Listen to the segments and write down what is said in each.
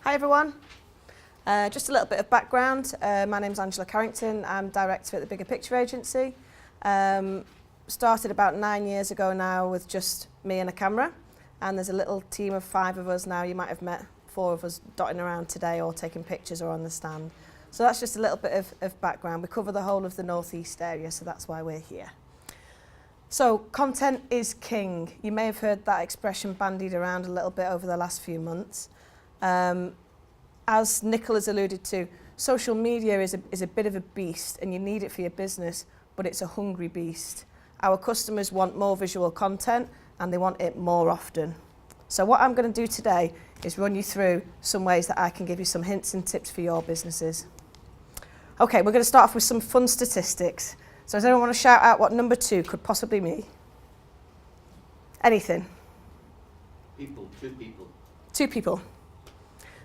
Hi everyone. Just a little bit of background. My name's Carrington. I'm director at the Bigger Picture Agency. Started about 9 years ago now with just me and a camera, and there's a little team of 5 of us now. You might have met 4 of us dotting around today or taking pictures or on the stand. So that's just a little bit of background. We cover the whole of the northeast area, so that's why we're here. So content is king. You may have heard that expression bandied around a little bit over the last few months. As Nicola alluded to, social media is a bit of a beast, and you need it for your business, but it's a hungry beast. Our customers want more visual content, and they want it more often. So what I'm going to do today is run you through some ways that I can give you some hints and tips for your businesses. Okay, we're going to start off with some fun statistics. So does anyone want to shout out what number 2 could possibly be? Anything? People, 2 people. 2 people.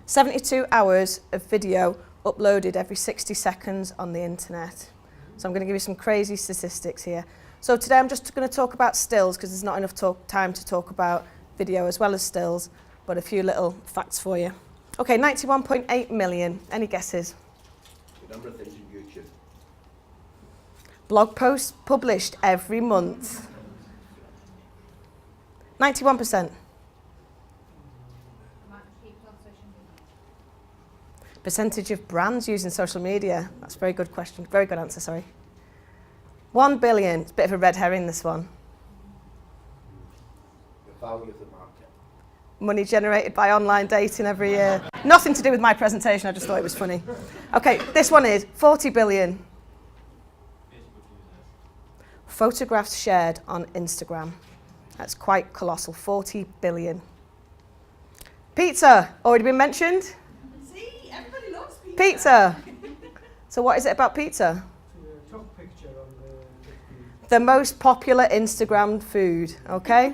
72 hours of video uploaded every 60 seconds on the internet. So I'm going to give you some crazy statistics here. So today I'm just going to talk about stills because there's not enough time to talk about video as well as stills, but a few little facts for you. Okay, 91.8 million. Any guesses? The number of things on YouTube. Blog posts published every month. 91%. Percentage of brands using social media. That's a very good question. Very good answer, sorry. 1 billion. It's a bit of a red herring, this one. The value of the market. Money generated by online dating every year. Nothing to do with my presentation, I just thought it was funny. Okay, this one is 40 billion. Photographs shared on Instagram. That's quite colossal, 40 billion. Pizza, already been mentioned? Everybody loves pizza. Pizza. So what is it about pizza? Top picture on The most popular Instagrammed food, okay?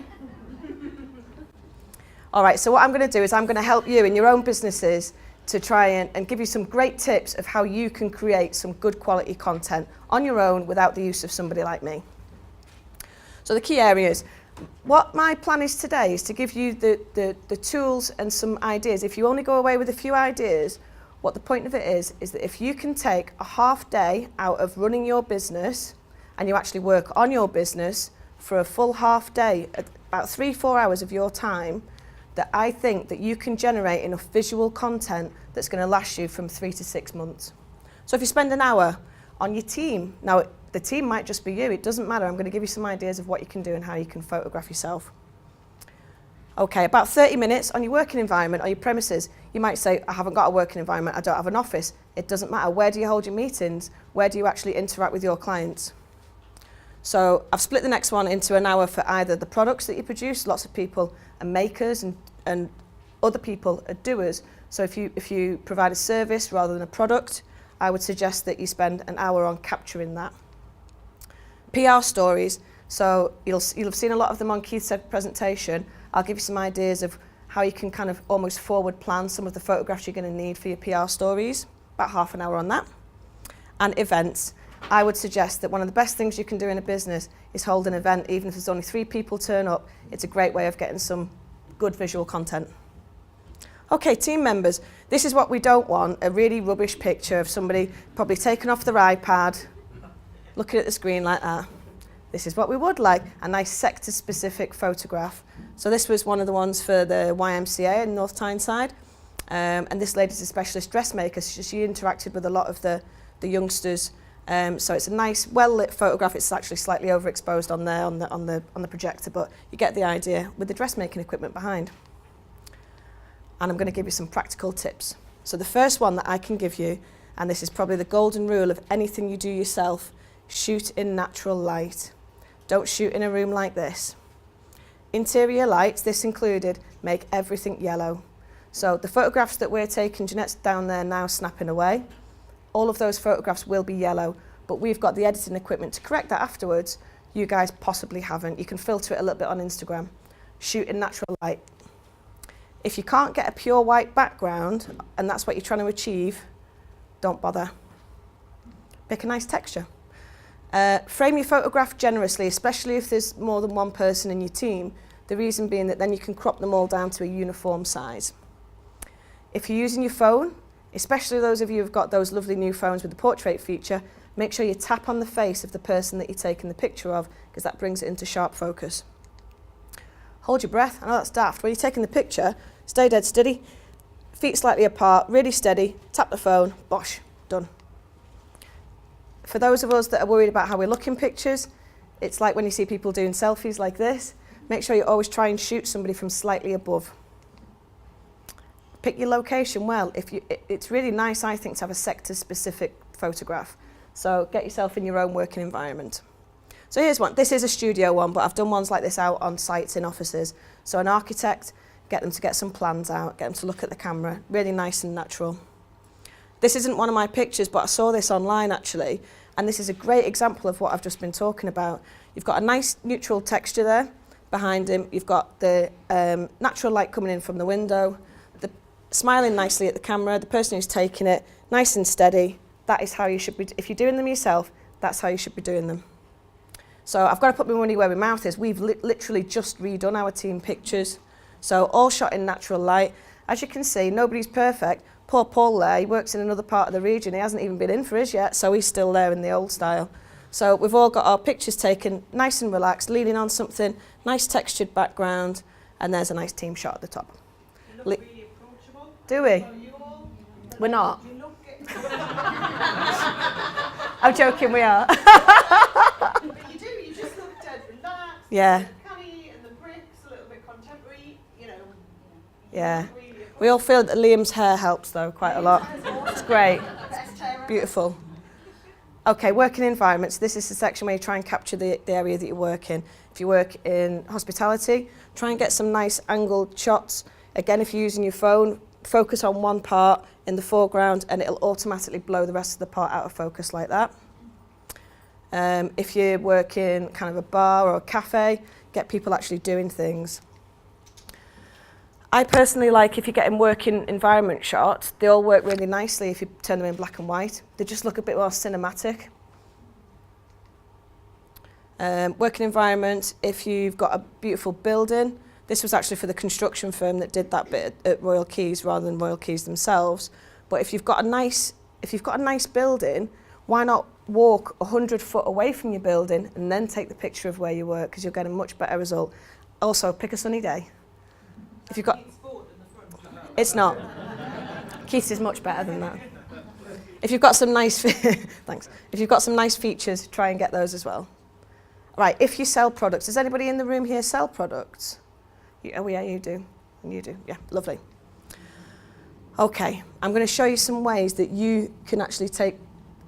All right, so what I'm going to do is I'm going to help you in your own businesses to try and give you some great tips of how you can create some good quality content on your own without the use of somebody like me. So the key areas. What my plan is today is to give you the tools and some ideas. If you only go away with a few ideas, what the point of it is that if you can take a half day out of running your business and you actually work on your business for a full half day, about 3-4 hours of your time, that I think that you can generate enough visual content that's going to last you from 3 to 6 months. So if you spend an hour on your team, now the team might just be you, it doesn't matter. I'm going to give you some ideas of what you can do and how you can photograph yourself. Okay, about 30 minutes on your working environment or your premises. You might say, I haven't got a working environment, I don't have an office. It doesn't matter. Where do you hold your meetings? Where do you actually interact with your clients? So I've split the next one into an hour for either the products that you produce. Lots of people are makers and other people are doers. So if you provide a service rather than a product, I would suggest that you spend an hour on capturing that. PR stories. So you'll have seen a lot of them on Keith's presentation. I'll give you some ideas of how you can kind of almost forward plan some of the photographs you're going to need for your PR stories. About half an hour on that. And events. I would suggest that one of the best things you can do in a business is hold an event, even if there's only 3 people turn up. It's a great way of getting some good visual content. Okay, team members. This is what we don't want, a really rubbish picture of somebody probably taken off their iPad, looking at the screen like that. This is what we would like, a nice sector-specific photograph. So this was one of the ones for the YMCA in North Tyneside. And this lady's a specialist dressmaker. She interacted with a lot of the youngsters. So it's a nice, well-lit photograph. It's actually slightly overexposed on there on the projector, but you get the idea with the dressmaking equipment behind. And I'm going to give you some practical tips. So the first one that I can give you, and this is probably the golden rule of anything you do yourself, shoot in natural light. Don't shoot in a room like this. Interior lights, this included, make everything yellow. So the photographs that we're taking, Jeanette's down there now snapping away, all of those photographs will be yellow, but we've got the editing equipment to correct that afterwards. You guys possibly haven't. You can filter it a little bit on Instagram. Shoot in natural light. If you can't get a pure white background, and that's what you're trying to achieve, don't bother. Pick a nice texture. Frame your photograph generously, especially if there's more than one person in your team. The reason being that then you can crop them all down to a uniform size. If you're using your phone, especially those of you who've got those lovely new phones with the portrait feature, make sure you tap on the face of the person that you're taking the picture of, because that brings it into sharp focus. Hold your breath. I know that's daft. When you're taking the picture, stay dead steady, feet slightly apart, really steady, tap the phone, bosh, done. For those of us that are worried about how we look in pictures, it's like when you see people doing selfies like this, make sure you always try and shoot somebody from slightly above. Pick your location well. It's really nice, I think, to have a sector-specific photograph. So get yourself in your own working environment. So here's one. This is a studio one, but I've done ones like this out on sites in offices. So an architect, get them to get some plans out, get them to look at the camera. Really nice and natural. This isn't one of my pictures, but I saw this online actually, and this is a great example of what I've just been talking about. You've got a nice neutral texture there behind him. You've got the natural light coming in from the window, smiling nicely at the camera, the person who's taking it, nice and steady. That is how you should be, if you're doing them yourself, that's how you should be doing them. So I've got to put my money where my mouth is. We've literally just redone our team pictures. So all shot in natural light. As you can see, nobody's perfect. Poor Paul there, he works in another part of the region. He hasn't even been in for us yet, so he's still there in the old style. So we've all got our pictures taken nice and relaxed, leaning on something, nice textured background, and there's a nice team shot at the top. You look really approachable. Do we? Well, you all, We're not. you look it. I'm joking, we are. But you do, you just look dead relaxed. Yeah. The canny and the bricks, a little bit contemporary, you know. Yeah. Really We all feel that Liam's hair helps though quite a lot. It's great. best hair ever. Beautiful. Okay, working environments. This is the section where you try and capture the area that you work in. If you work in hospitality, try and get some nice angled shots. Again, if you're using your phone, focus on one part in the foreground and it'll automatically blow the rest of the part out of focus like that. If you work in kind of a bar or a cafe, get people actually doing things. I personally like, if you're getting working environment shots, they all work really nicely if you turn them in black and white. They just look a bit more cinematic. Working environment, if you've got a beautiful building, this was actually for the construction firm that did that bit at Royal Keys rather than Royal Keys themselves. But if you've got a nice building, why not walk 100 foot away from your building and then take the picture of where you work, because you'll get a much better result. Also, pick a sunny day. If you've got, it's not. Keith's is much better than that. If you've got some nice, thanks. If you've got some nice features, try and get those as well. Right, if you sell products, does anybody in the room here sell products? Oh yeah, you do. And you do, yeah, lovely. Okay, I'm going to show you some ways that you can actually take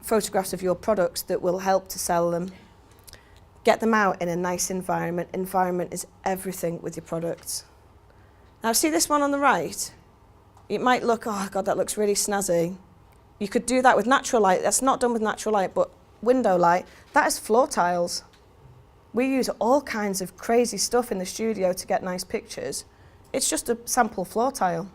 photographs of your products that will help to sell them. Get them out in a nice environment. Environment is everything with your products. Now see this one on the right? It might look, oh God, that looks really snazzy. You could do that with natural light. That's not done with natural light, but window light. That is floor tiles. We use all kinds of crazy stuff in the studio to get nice pictures. It's just a sample floor tile.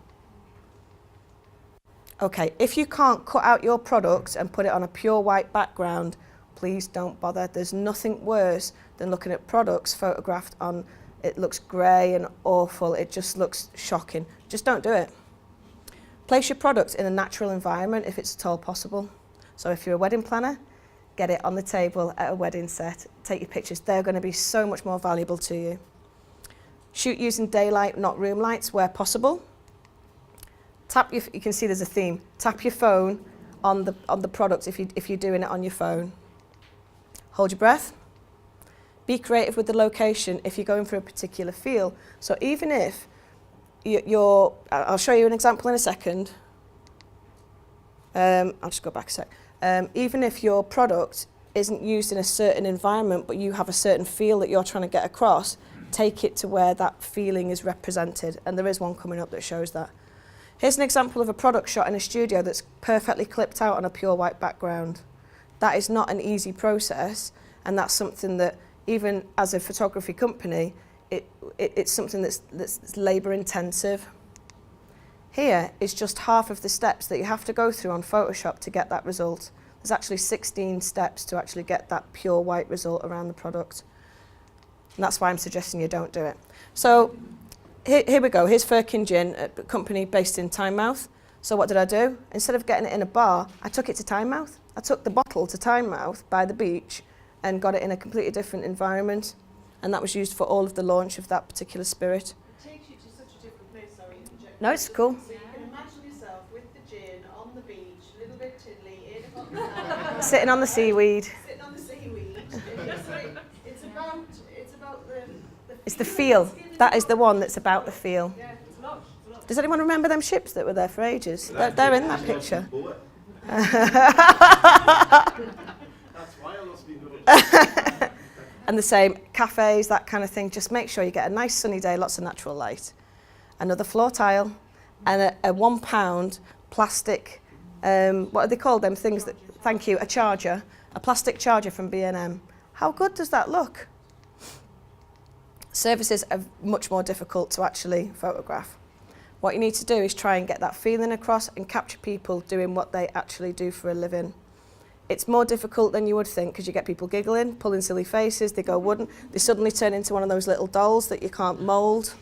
Okay, if you can't cut out your product and put it on a pure white background, please don't bother. There's nothing worse than looking at products photographed on, it looks grey and awful, it just looks shocking. Just don't do it. Place your products in a natural environment if it's at all possible. So if you're a wedding planner, get it on the table at a wedding set, take your pictures. They're going to be so much more valuable to you. Shoot using daylight, not room lights where possible. You can see there's a theme. Tap your phone on the product if you're doing it on your phone. Hold your breath. Be creative with the location if you're going for a particular feel. So even if I'll show you an example in a second. I'll just go back a sec. Even if your product isn't used in a certain environment, but you have a certain feel that you're trying to get across, take it to where that feeling is represented. And there is one coming up that shows that. Here's an example of a product shot in a studio that's perfectly clipped out on a pure white background. That is not an easy process, and that's something that even as a photography company, it's something that's labour intensive. Here is just half of the steps that you have to go through on Photoshop to get that result. There's actually 16 steps to actually get that pure white result around the product. And that's why I'm suggesting you don't do it. So here we go. Here's Firkin Gin, a company based in Tynemouth. So what did I do? Instead of getting it in a bar, I took it to Tynemouth. I took the bottle to Tynemouth by the beach and got it in a completely different environment. And that was used for all of the launch of that particular spirit. It takes you to such a different place, sorry. No, it's cool. So you can imagine yourself with the gin on the beach, a little bit tiddly, 8 o'clock in the morning, Sitting on the seaweed. sitting on the seaweed. It's about the It's the feel. skin and That is the bone. one that's about the feel. Yeah, it's lush. It's lush. Does anyone remember them ships that were there for ages? They're in that picture. That's why I lost me. And the same, cafes, that kind of thing. Just make sure you get a nice sunny day, lots of natural light. Another floor tile and a £1 plastic, what are they called, them things that, thank you, a charger, a plastic charger from B&M. How good does that look? Services are much more difficult to actually photograph. What you need to do is try and get that feeling across and capture people doing what they actually do for a living. It's more difficult than you would think because you get people giggling, pulling silly faces, they go wooden, they suddenly turn into one of those little dolls that you can't mould.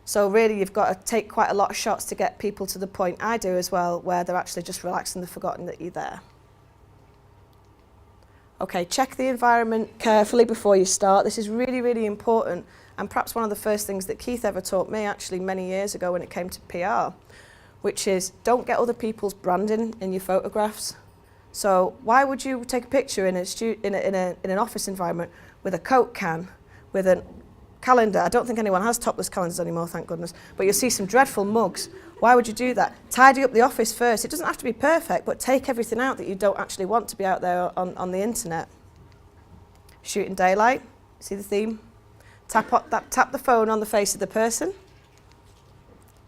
So really you've got to take quite a lot of shots to get people to the point, I do as well, where they're actually just relaxed and they've forgotten that you're there. Okay, check the environment carefully before you start. This is really, really important, and perhaps one of the first things that Keith ever taught me actually many years ago when it came to PR, which is don't get other people's branding in your photographs. So why would you take a picture in an office environment with a Coke can, with a calendar? I don't think anyone has topless calendars anymore, thank goodness, but you'll see some dreadful mugs. Why would you do that? Tidy up the office first. It doesn't have to be perfect, but take everything out that you don't actually want to be out there on the internet. Shoot in daylight, see the theme? Tap the phone on the face of the person.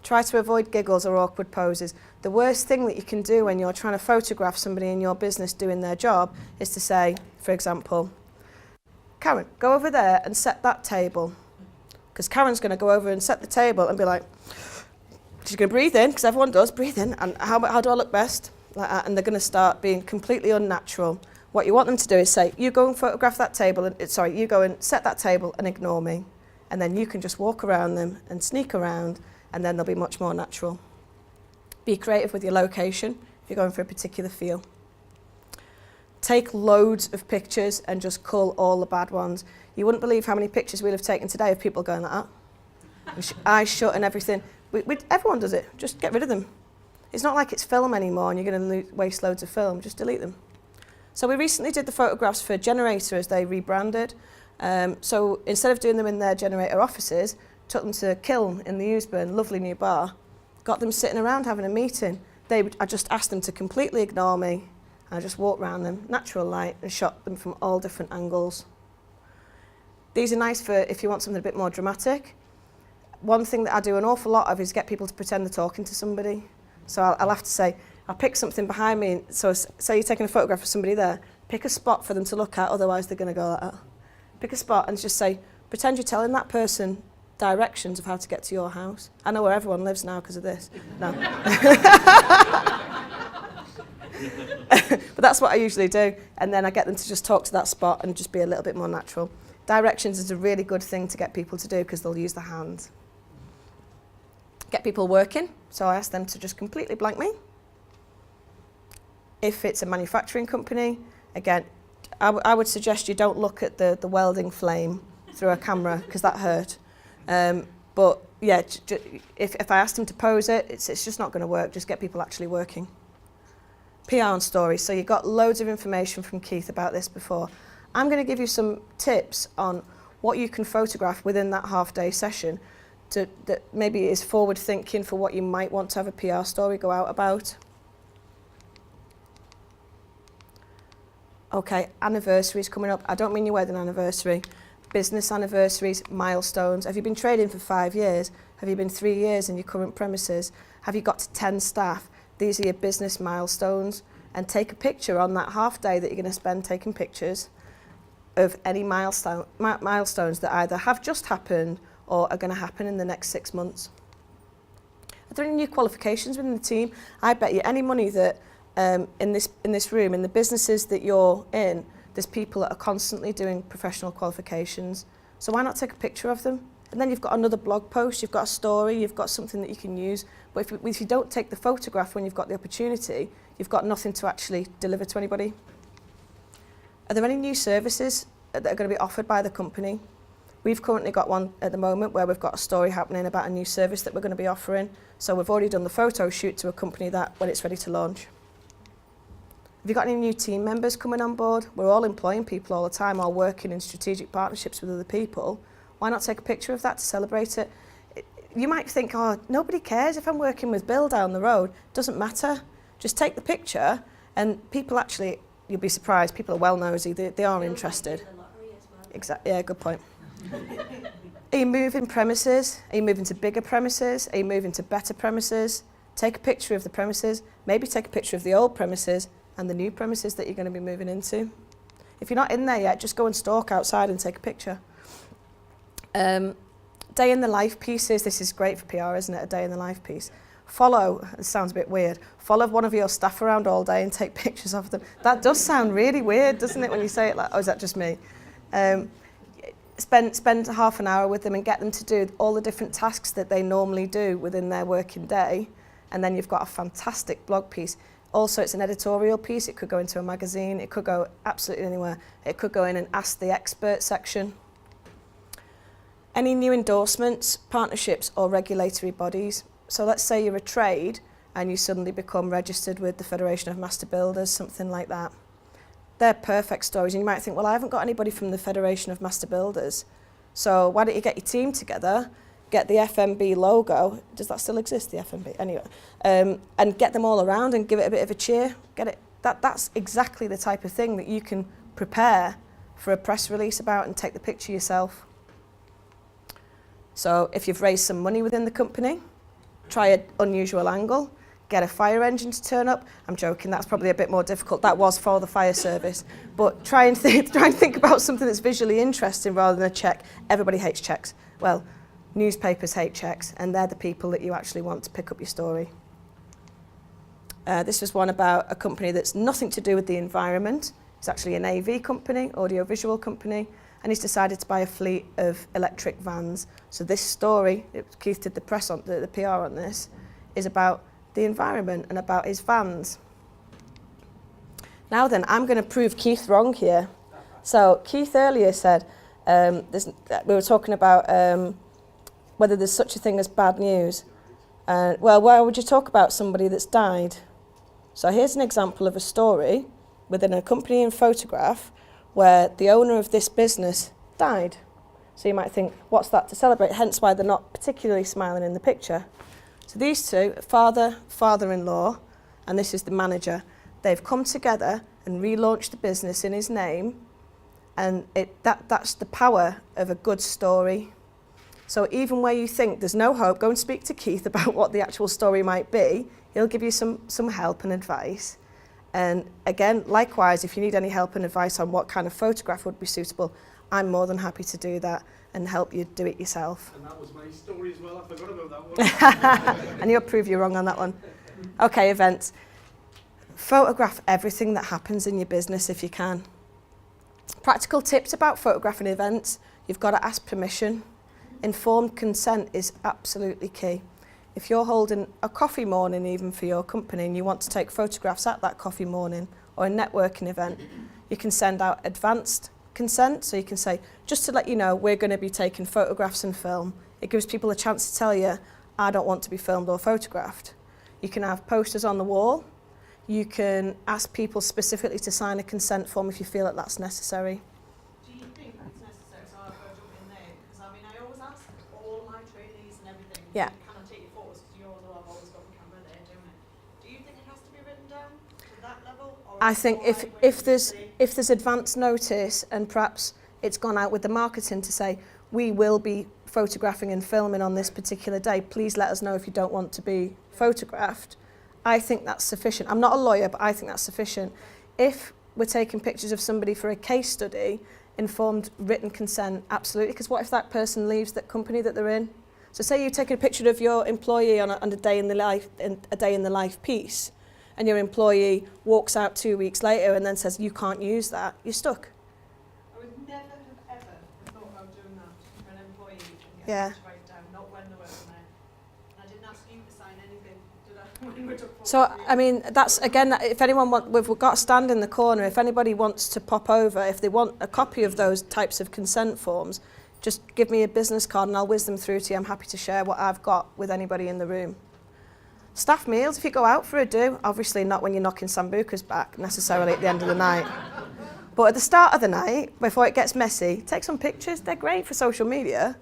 Try to avoid giggles or awkward poses. The worst thing that you can do when you're trying to photograph somebody in your business doing their job is to say, for example, Karen, go over there and set that table. Because Karen's going to go over and set the table and be like, she's going to breathe in, because everyone does, breathe in, and how do I look best? Like that, and they're going to start being completely unnatural. What you want them to do is say, you go and photograph that table, you go and set that table and ignore me. And then you can just walk around them and sneak around, and then they'll be much more natural. Be creative with your location if you're going for a particular feel. Take loads of pictures and just cull all the bad ones. You wouldn't believe how many pictures we'll have taken today of people going like that. With eyes shut and everything. Everyone does it. Just get rid of them. It's not like it's film anymore and you're going to waste loads of film. Just delete them. So we recently did the photographs for Generator as they rebranded. So instead of doing them in their Generator offices, took them to Kiln in the Eusburn, lovely new bar, got them sitting around having a meeting. I just asked them to completely ignore me. I just walked around them, natural light, and shot them from all different angles. These are nice for if you want something a bit more dramatic. One thing that I do an awful lot of is get people to pretend they're talking to somebody. So I'll have to say, I'll pick something behind me. So say you're taking a photograph of somebody there, pick a spot for them to look at, otherwise they're going to go like that. Pick a spot and just say, pretend you're telling that person directions of how to get to your house. I know where everyone lives now because of this. No. But that's what I usually do. And then I get them to just talk to that spot and just be a little bit more natural. Directions is a really good thing to get people to do because they'll use their hands. Get people working. So I ask them to just completely blank me. If it's a manufacturing company, again, I would suggest you don't look at the welding flame through a camera because that hurt. But yeah, if I ask them to pose it, it's just not going to work. Just get people actually working. PR and stories. So you got loads of information from Keith about this before. I'm going to give you some tips on what you can photograph within that half-day session that maybe is forward thinking for what you might want to have a PR story go out about. Okay, anniversaries coming up. I don't mean your wedding anniversary. Business anniversaries, milestones. Have you been trading for 5 years? Have you been 3 years in your current premises? Have you got to 10 staff? These are your business milestones. And take a picture on that half day that you're going to spend taking pictures of any milestones that either have just happened or are going to happen in the next 6 months. Are there any new qualifications within the team? I bet you any money that in this room, in the businesses that you're in, there's people that are constantly doing professional qualifications. So why not take a picture of them And then you've got another blog post, you've got a story, you've got something that you can use. But if you don't take the photograph when you've got the opportunity, you've got nothing to actually deliver to anybody. Are there any new services that are going to be offered by the company? We've currently got one at the moment where we've got a story happening about a new service that we're going to be offering. So we've already done the photo shoot to accompany that when it's ready to launch. Have you got any new team members coming on board? We're all employing people all the time, all working in strategic partnerships with other people. Why not take a picture of that to celebrate it? You might think, oh, nobody cares if I'm working with Bill down the road. Doesn't matter. Just take the picture, and people actually, you'll be surprised, people are well nosy, they are interested. Exactly, yeah, good point. Are you moving premises? Are you moving to bigger premises? Are you moving to better premises? Take a picture of the premises, maybe take a picture of the old premises and the new premises that you're going to be moving into. If you're not in there yet, just go and stalk outside and take a picture. Day in the life pieces, this is great for PR, isn't it, a day in the life piece. Follow, it sounds a bit weird, follow one of your staff around all day and take pictures of them. That does sound really weird, doesn't it, when you say it like, oh, is that just me? Spend half an hour with them and get them to do all the different tasks that they normally do within their working day, and then you've got a fantastic blog piece. Also, it's an editorial piece. It could go into a magazine. It could go absolutely anywhere. It could go in an Ask the Expert section. Any new endorsements, partnerships or regulatory bodies? So let's say you're a trade and you suddenly become registered with the Federation of Master Builders, something like that. They're perfect stories. And you might think, well, I haven't got anybody from the Federation of Master Builders. So why don't you get your team together, get the FMB logo, does that still exist, the FMB? Anyway, and get them all around and give it a bit of a cheer. Get it? That's exactly the type of thing that you can prepare for a press release about and take the picture yourself. So if you've raised some money within the company, try an unusual angle, get a fire engine to turn up. I'm joking, that's probably a bit more difficult. That was for the fire service. But try and think about something that's visually interesting rather than a check. Everybody hates checks. Well, newspapers hate checks, and they're the people that you actually want to pick up your story. This was one about a company that's nothing to do with the environment. It's actually an AV company, audio-visual company, and he's decided to buy a fleet of electric vans. So this story, Keith did the press on the PR on this, is about the environment and about his vans. Now then, I'm going to prove Keith wrong here. So Keith earlier said, we were talking about whether there's such a thing as bad news. Well, why would you talk about somebody that's died? So here's an example of a story within a company and photograph where the owner of this business died. So you might think, what's that to celebrate? Hence why they're not particularly smiling in the picture. So these two, father-in-law, and this is the manager, they've come together and relaunched the business in his name, and that's the power of a good story. So even where you think there's no hope, go and speak to Keith about what the actual story might be. He'll give you some help and advice. And again, likewise, if you need any help and advice on what kind of photograph would be suitable, I'm more than happy to do that and help you do it yourself. And that was my story as well. I forgot about that one. And you'll prove you're wrong on that one. Okay, events. Photograph everything that happens in your business if you can. Practical tips about photographing events. You've got to ask permission. Informed consent is absolutely key. If you're holding a coffee morning even for your company and you want to take photographs at that coffee morning or a networking event, you can send out advanced consent. So you can say, just to let you know, we're going to be taking photographs and film. It gives people a chance to tell you, I don't want to be filmed or photographed. You can have posters on the wall. You can ask people specifically to sign a consent form if you feel that that's necessary. Do you think it's necessary? So I've got to jump in there because I always ask all my trainees and everything. Yeah. Can I take your photos? Because yours will have always got the camera there doing it. Do you think it has to be written down to that level? Or I think if there's advance notice and perhaps it's gone out with the marketing to say, we will be photographing and filming on this particular day, please let us know if you don't want to be photographed. I think that's sufficient. I'm not a lawyer, but I think that's sufficient. If we're taking pictures of somebody for a case study, informed written consent, absolutely, because what if that person leaves that company that they're in? So say you've taken a picture of your employee on a day in the life piece, and your employee walks out 2 weeks later and then says, you can't use that, you're stuck. I would never have ever thought about doing that for an employee. Yeah. to write down, not when they were on there. I didn't ask you to sign anything, did I? When we took So, photos? I mean, that's, again, if anyone we've got a stand in the corner, if anybody wants to pop over, if they want a copy of those types of consent forms, just give me a business card and I'll whiz them through to you. I'm happy to share what I've got with anybody in the room. Staff meals, if you go out for a do, obviously not when you're knocking sambucas back necessarily at the end of the night. But at the start of the night, before it gets messy, take some pictures. They're great for social media.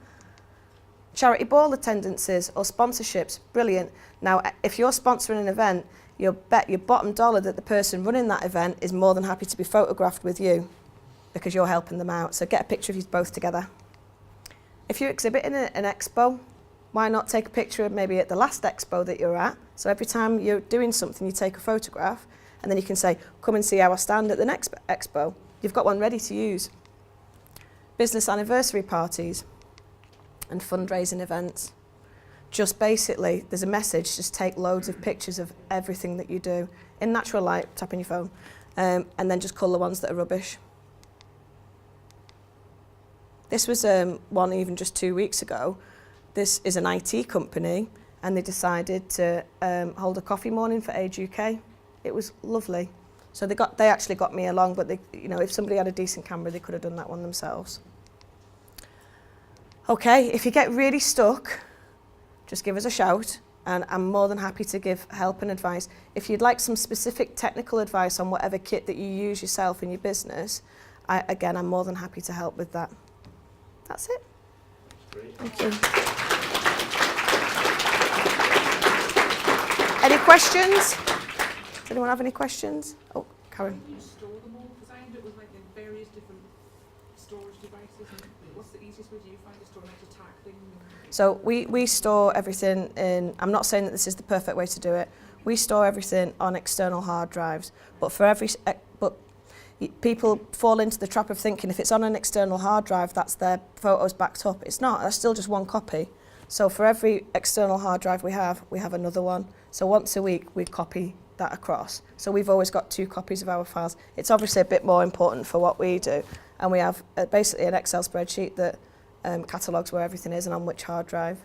Charity ball attendances or sponsorships, brilliant. Now, if you're sponsoring an event, you'll bet your bottom dollar that the person running that event is more than happy to be photographed with you because you're helping them out. So get a picture of you both together. If you're exhibiting an expo, why not take a picture of maybe at the last expo that you're at? So every time you're doing something, you take a photograph, and then you can say, come and see our stand at the next expo. You've got one ready to use. Business anniversary parties and fundraising events. Just basically, there's a message, just take loads of pictures of everything that you do in natural light, tap on your phone, and then just cull the ones that are rubbish. This was one even just 2 weeks ago. This is an IT company, and they decided to hold a coffee morning for Age UK. It was lovely. So they actually got me along, but they, you know, if somebody had a decent camera, they could have done that one themselves. Okay, if you get really stuck, just give us a shout, and I'm more than happy to give help and advice. If you'd like some specific technical advice on whatever kit that you use yourself in your business, I'm more than happy to help with that. That's it. Great. Thank you. Any questions? Does anyone have any questions? Oh, Karen. Can you store them all? Because I end up with like various different storage devices. And what's the easiest way do you find to store, like to tag things? So we store everything in, I'm not saying that this is the perfect way to do it. We store everything on external hard drives, but people fall into the trap of thinking if it's on an external hard drive, that's their photos backed up. It's not, that's still just one copy. So for every external hard drive we have another one. So once a week we copy that across. So we've always got 2 copies of our files. It's obviously a bit more important for what we do. And we have basically an Excel spreadsheet that catalogues where everything is and on which hard drive.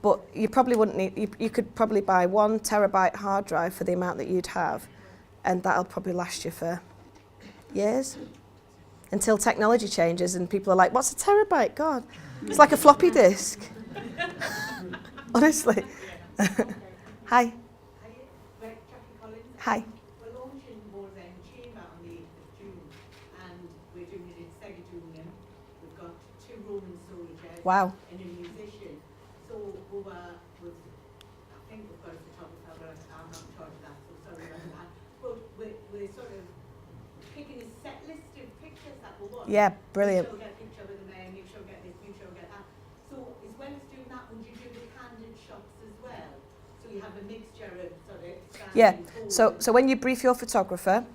But you probably wouldn't need, you could probably buy 1 terabyte hard drive for the amount that you'd have, and that'll probably last you for years until technology changes and people are like, what's a terabyte? God, it's like a floppy disk. Honestly. Hi. Hi. We're launching more than Chamber on the 8th of June, and we're doing it in Segatunium. We've got 2 Roman soldiers Wow. and a musician. So we were with, I think we've got a photographer, but I'm not in charge of that, so sorry about that. But we're sort of picking a set list of pictures that we want. Yeah, brilliant. You shall get a picture with the man, you shall get this, you shall get that. So as well as doing that, would you do the candid shots as well? So you have a mixture of sort of standing Yeah. forward. So when you brief your photographer,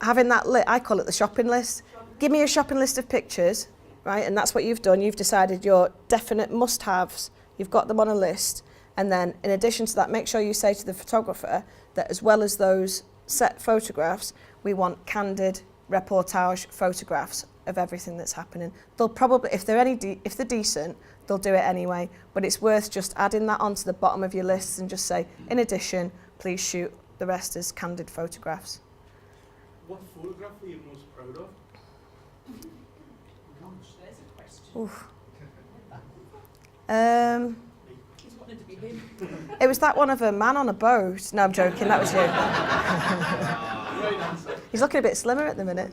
having that I call it the shopping list. Give me a shopping list of pictures, right? And that's what you've done. You've decided your definite must-haves. You've got them on a list. And then in addition to that, make sure you say to the photographer that as well as those set photographs, we want candid reportage photographs of everything that's happening. They'll probably, if they're decent, they'll do it anyway. But it's worth just adding that onto the bottom of your lists and just say, in addition, please shoot the rest as candid photographs. What photograph are you most proud of? Gosh, there's a question. Oof. He's wanting to be him. It was that one of a man on a boat. No, I'm joking, that was you. Right answer. He's looking a bit slimmer at the minute.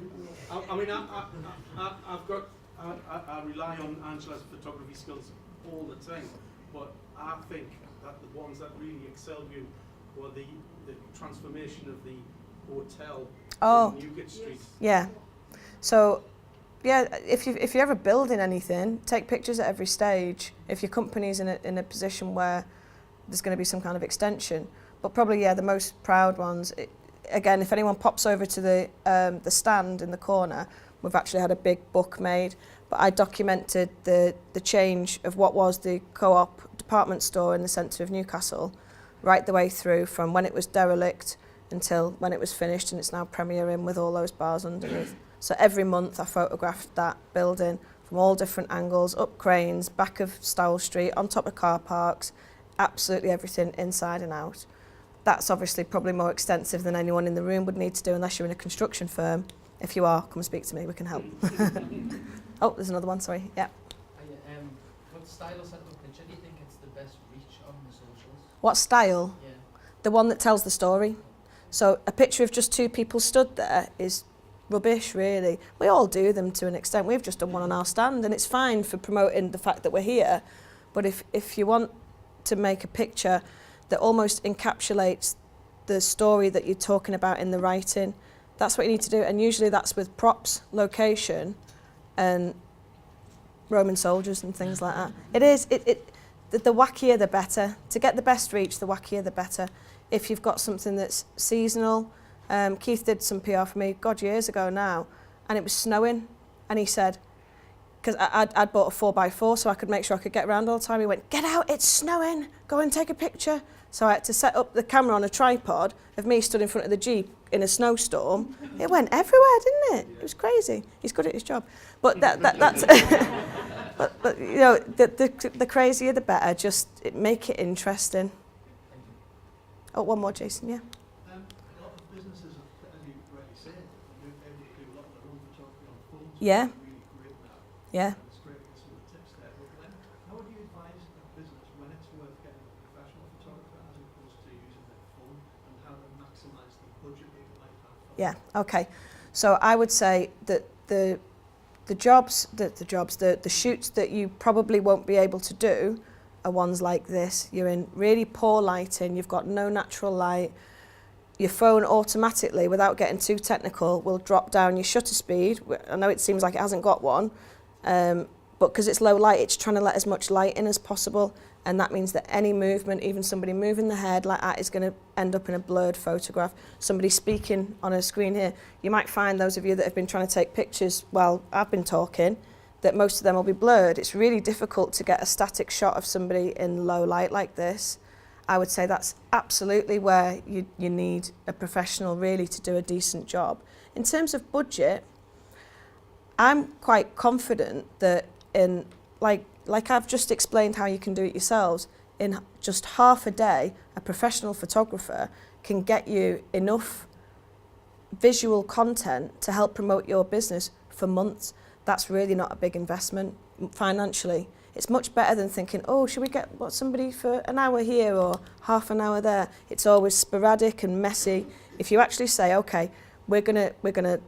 I mean, I rely on Angela's photography skills all the time, but I think that the ones that really excelled you were the transformation of the hotel in Newgate Street. Yeah. So, yeah, if you're ever building anything, take pictures at every stage. If your company's in a position where there's going to be some kind of extension, but probably the most proud ones. Again, if anyone pops over to the stand in the corner, we've actually had a big book made. But I documented the change of what was the Co-op department store in the centre of Newcastle, right the way through from when it was derelict until when it was finished, and it's now Premier Inn with all those bars underneath. So every month I photographed that building from all different angles, up cranes, back of Stowell Street, on top of car parks, absolutely everything inside and out. That's obviously probably more extensive than anyone in the room would need to do unless you're in a construction firm. If you are, come speak to me, we can help. Oh, there's another one, sorry. Yeah. What style of setting up picture do you think it's the best reach on the socials? What style? Yeah. The one that tells the story. So a picture of just two people stood there is rubbish, really. We all do them to an extent. We've just done one on our stand, and it's fine for promoting the fact that we're here. But if you want to make a picture that almost encapsulates the story that you're talking about in the writing, that's what you need to do. And usually that's with props, location, and Roman soldiers and things like that. It is, the wackier the better. To get the best reach, the wackier the better. If you've got something that's seasonal, Keith did some PR for me, God, years ago now, and it was snowing, and he said, because I'd bought a 4x4 so I could make sure I could get around all the time, he went, get out, it's snowing, go and take a picture. So I had to set up the camera on a tripod of me stood in front of the Jeep in a snowstorm. It went everywhere, didn't it? It was crazy. He's good at his job. But that's... but you know, the crazier the better, just make it interesting. Oh, one more, Jason, yeah. A lot of businesses, as you rightly say, they're able to do a lot of their own photography on phones. Yeah. Really great now. Yeah. It's great to get some of the tips there. But how would you advise a business when it's worth getting a professional photographer as opposed to using their phone, and how to maximise the budget they might have? Yeah, okay. So I would say that the shoots that you probably won't be able to do are ones like this. You're in really poor lighting, you've got no natural light. Your phone automatically, without getting too technical, will drop down your shutter speed. I know it seems like it hasn't got one, but because it's low light, it's trying to let as much light in as possible, and that means that any movement, even somebody moving the head like that, is going to end up in a blurred photograph. Somebody speaking on a screen here, you might find, those of you that have been trying to take pictures while I've been talking, that most of them will be blurred. It's really difficult to get a static shot of somebody in low light like this. I would say that's absolutely where you need a professional really to do a decent job. In terms of budget, I'm quite confident that in, like I've just explained how you can do it yourselves, in just half a day, a professional photographer can get you enough visual content to help promote your business for months. That's really not a big investment financially. It's much better than thinking, oh, should we get somebody for an hour here or half an hour there? It's always sporadic and messy. If you actually say, okay, we're gonna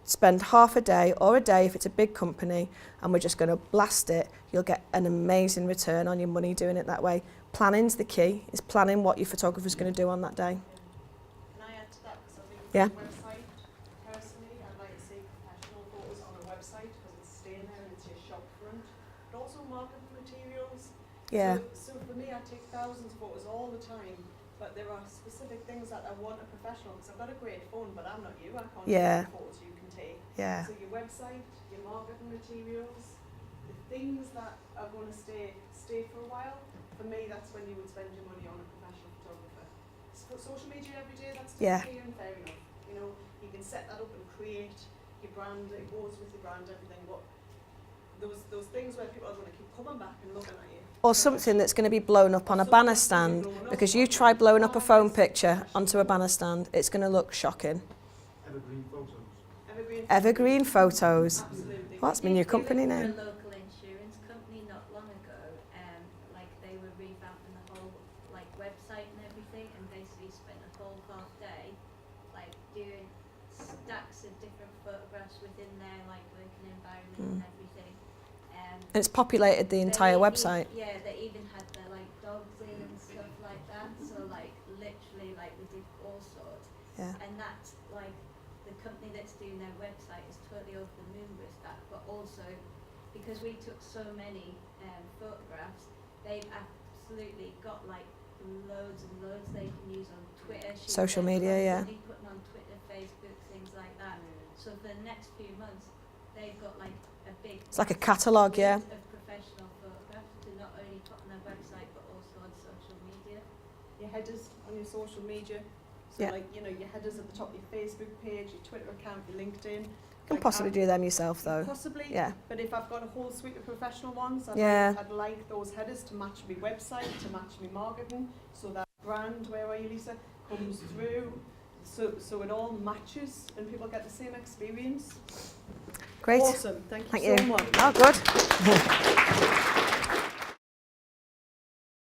spend half a day or a day if it's a big company, and we're just gonna blast it, you'll get an amazing return on your money doing it that way. Planning's the key. Is planning what your photographer's gonna do on that day. Can I add to that? Because I think Yeah. the website, personally, I'd like to see professional photos on a website because it's staying there and it's your shop front. But also marketing materials. Yeah. So for me, I take thousands of photos all the time, but there are specific things that I want a professional, because I've got a great phone, but I'm not you. I can't Yeah. take the photos you can take. Yeah. So your website, your marketing materials, the things that are going to stay for a while, for me, that's when you would spend your money on a professional photographer. So social media every day, that's Yeah. fair and fair enough. You know, you can set that up and create your brand, it goes with your brand, everything, but those things where people are going to keep coming back and looking at you. Or something that's going to be blown up on a banner stand, because you try blowing up a phone picture onto a banner stand, it's going to look shocking. Evergreen photos. Evergreen photos. Absolutely. Well, that's my new company We were name. a local insurance company not long ago, like they were revamping the whole like website and everything, and basically spent a whole half day like doing stacks of different photographs within their like working environment and everything. And it's populated the entire website. Yeah, they even had their like dogs in and stuff like that. So like literally like we did all sorts. Yeah. And that's like the company that's doing their website is totally over the moon with that, but also because we took so many photographs, they've absolutely got like loads and loads they can use on Twitter. Social media, yeah. Putting on Twitter, Facebook, things like that. So for the next few months, they've got like a big. It's like a catalogue, yeah. Of professional photographs to not only put on their website but also on social media. Your headers on your social media. So Yeah. like, you know, your headers at the top of your Facebook page, your Twitter account, your LinkedIn. can Like, possibly do them yourself though. Possibly, Yeah. but if I've got a whole suite of professional ones, Yeah. I'd like those headers to match my website, to match my marketing, so that brand, where are you, Lisa, comes through, so it all matches and people get the same experience. Great. Awesome, thank you Thank so you. much. Oh, good.